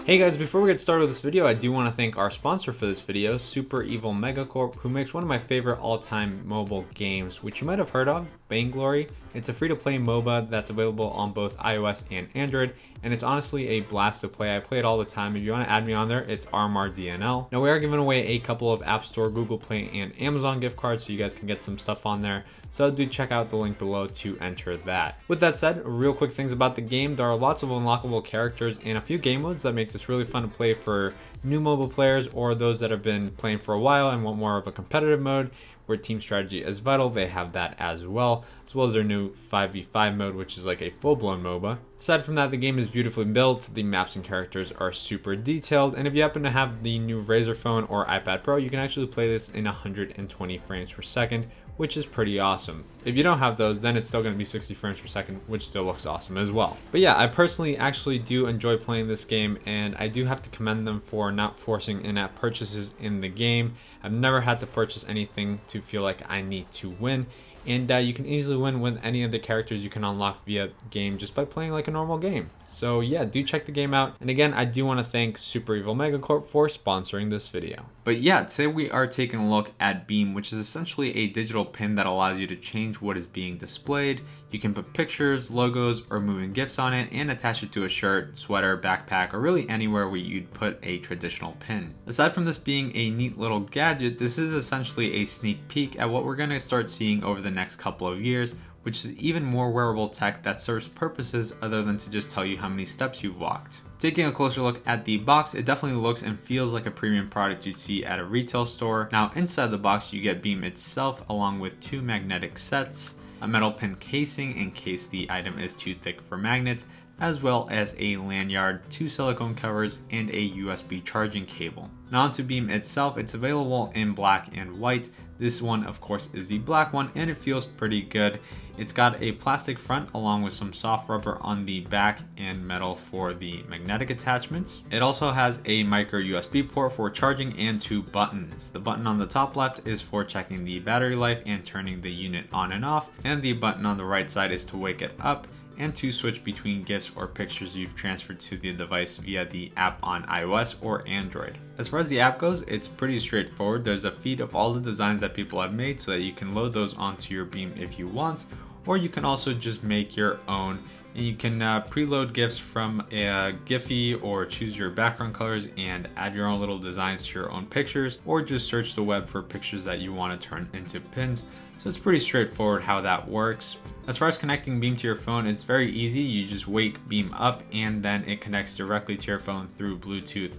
Hey guys, before we get started with this video, I do want to thank our sponsor for this video, Super Evil Megacorp, who makes one of my favorite all-time mobile games, which you might have heard of, Vainglory. It's a free-to-play MOBA that's available on both iOS and Android, and it's honestly a blast to play. I play it all the time. If you want to add me on there, it's RMRDNL. Now we are giving away a couple of App Store, Google Play, and Amazon gift cards, so you guys can get some stuff on there. So do check out the link below to enter that. With that said, real quick things about the game. There are lots of unlockable characters and a few game modes that make this really fun to play for new mobile players or those that have been playing for a while and want more of a competitive mode where team strategy is vital. They have that as well as their new 5v5 mode, which is like a full-blown MOBA. Aside from that, the game is beautifully built, the maps and characters are super detailed, and if you happen to have the new Razer phone or iPad Pro, you can actually play this in 120 frames per second, which is pretty awesome. If you don't have those, then it's still going to be 60 frames per second, which still looks awesome as well. But yeah, I personally actually do enjoy playing this game, and I do have to commend them for not forcing in-app purchases in the game. I've never had to purchase anything to feel like I need to win. And you can easily win with any of the characters you can unlock via game just by playing like a normal game. So yeah, do check the game out. And again, I do want to thank Super Evil Megacorp for sponsoring this video. But yeah, today we are taking a look at Beam, which is essentially a digital pin that allows you to change what is being displayed. You can put pictures, logos, or moving GIFs on it and attach it to a shirt, sweater, backpack, or really anywhere where you'd put a traditional pin. Aside from this being a neat little gadget, this is essentially a sneak peek at what we're going to start seeing over the next couple of years, which is even more wearable tech that serves purposes other than to just tell you how many steps you've walked. Taking a closer look at the box, it definitely looks and feels like a premium product you'd see at a retail store. Now inside the box you get Beam itself along with two magnetic sets, a metal pin casing in case the item is too thick for magnets, as well as a lanyard, two silicone covers, and a USB charging cable. Now onto Beam itself, it's available in black and white. This one of course is the black one and it feels pretty good. It's got a plastic front along with some soft rubber on the back and metal for the magnetic attachments. It also has a micro USB port for charging and two buttons. The button on the top left is for checking the battery life and turning the unit on and off, and the button on the right side is to wake it up and to switch between GIFs or pictures you've transferred to the device via the app on iOS or Android. As far as the app goes, it's pretty straightforward. There's a feed of all the designs that people have made so that you can load those onto your Beam if you want, or you can also just make your own. And you can preload GIFs from a Giphy or choose your background colors and add your own little designs to your own pictures, or just search the web for pictures that you want to turn into pins. So it's pretty straightforward how that works. As far as connecting Beam to your phone, it's very easy. You just wake Beam up and then it connects directly to your phone through Bluetooth.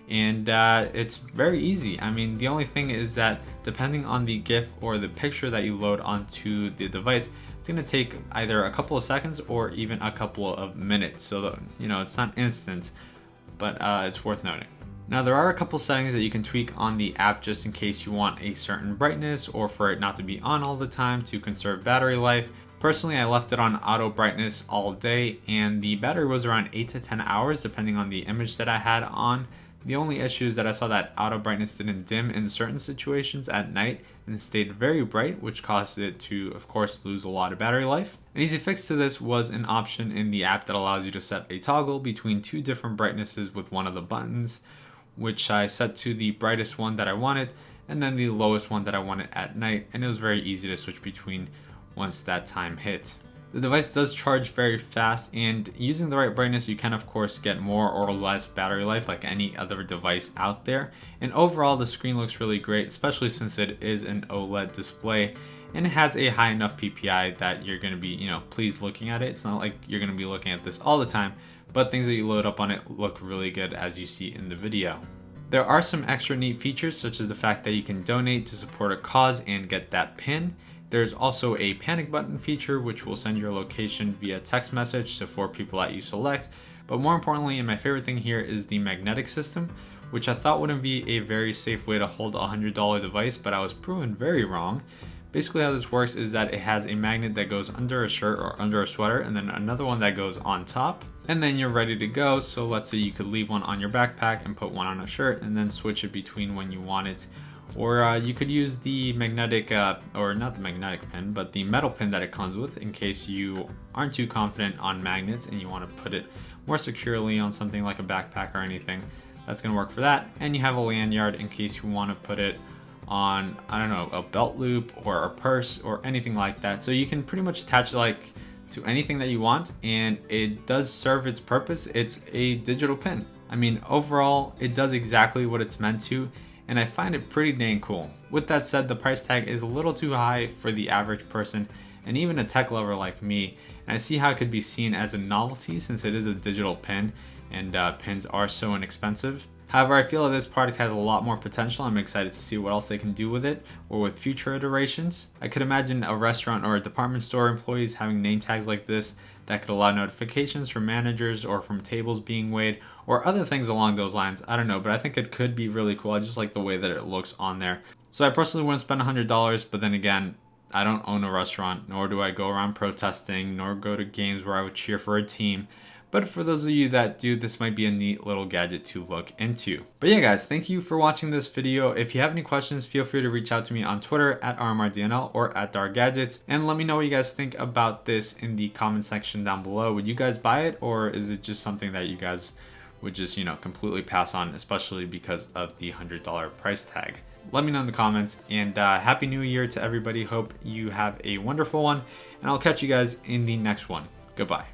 And it's very easy. I mean, the only thing is that depending on the GIF or the picture that you load onto the device, it's gonna take either a couple of seconds or even a couple of minutes. So that, it's not instant, but it's worth noting. Now there are a couple settings that you can tweak on the app just in case you want a certain brightness or for it not to be on all the time to conserve battery life. Personally, I left it on auto brightness all day and the battery was around 8 to 10 hours depending on the image that I had on. The only issue is that I saw that auto brightness didn't dim in certain situations at night and stayed very bright, which caused it to, of course, lose a lot of battery life. An easy fix to this was an option in the app that allows you to set a toggle between two different brightnesses with one of the buttons, which I set to the brightest one that I wanted and then the lowest one that I wanted at night, and it was very easy to switch between once that time hit. The device does charge very fast, and using the right brightness you can of course get more or less battery life like any other device out there. And overall the screen looks really great, especially since it is an OLED display and it has a high enough PPI that you're going to be pleased looking at it. It's not like you're going to be looking at this all the time, but things that you load up on it look really good as you see in the video. There are some extra neat features such as the fact that you can donate to support a cause and get that pin. There's also a panic button feature which will send your location via text message to 4 people that you select. But more importantly, and my favorite thing here, is the magnetic system, which I thought wouldn't be a very safe way to hold a $100 device, but I was proven very wrong. Basically how this works is that it has a magnet that goes under a shirt or under a sweater and then another one that goes on top, and then you're ready to go. So let's say you could leave one on your backpack and put one on a shirt and then switch it between when you want it Or you could use the magnetic, or not the magnetic pin, but the metal pin that it comes with in case you aren't too confident on magnets and you want to put it more securely on something like a backpack or anything. That's going to work for that. And you have a lanyard in case you want to put it on, I don't know, a belt loop or a purse or anything like that. So you can pretty much attach it like to anything that you want, and it does serve its purpose. It's a digital pin. I mean, overall, it does exactly what it's meant to, and I find it pretty dang cool. With that said, the price tag is a little too high for the average person and even a tech lover like me, and I see how it could be seen as a novelty since it is a digital pin and pins are so inexpensive. However, I feel that this product has a lot more potential. I'm excited to see what else they can do with it or with future iterations. I could imagine a restaurant or a department store employees having name tags like this that could allow notifications from managers or from tables being weighed or other things along those lines. I don't know, but I think it could be really cool. I just like the way that it looks on there. So I personally wouldn't spend $100, but then again, I don't own a restaurant, nor do I go around protesting, nor go to games where I would cheer for a team. But for those of you that do, this might be a neat little gadget to look into. But yeah guys, thank you for watching this video. If you have any questions, feel free to reach out to me on Twitter at RMRDNL or at DarkGadgets, and let me know what you guys think about this in the comment section down below. Would you guys buy it, or is it just something that you guys would just, you know, completely pass on, especially because of the $100 price tag? Let me know in the comments, and Happy New Year to everybody. Hope you have a wonderful one, and I'll catch you guys in the next one. Goodbye.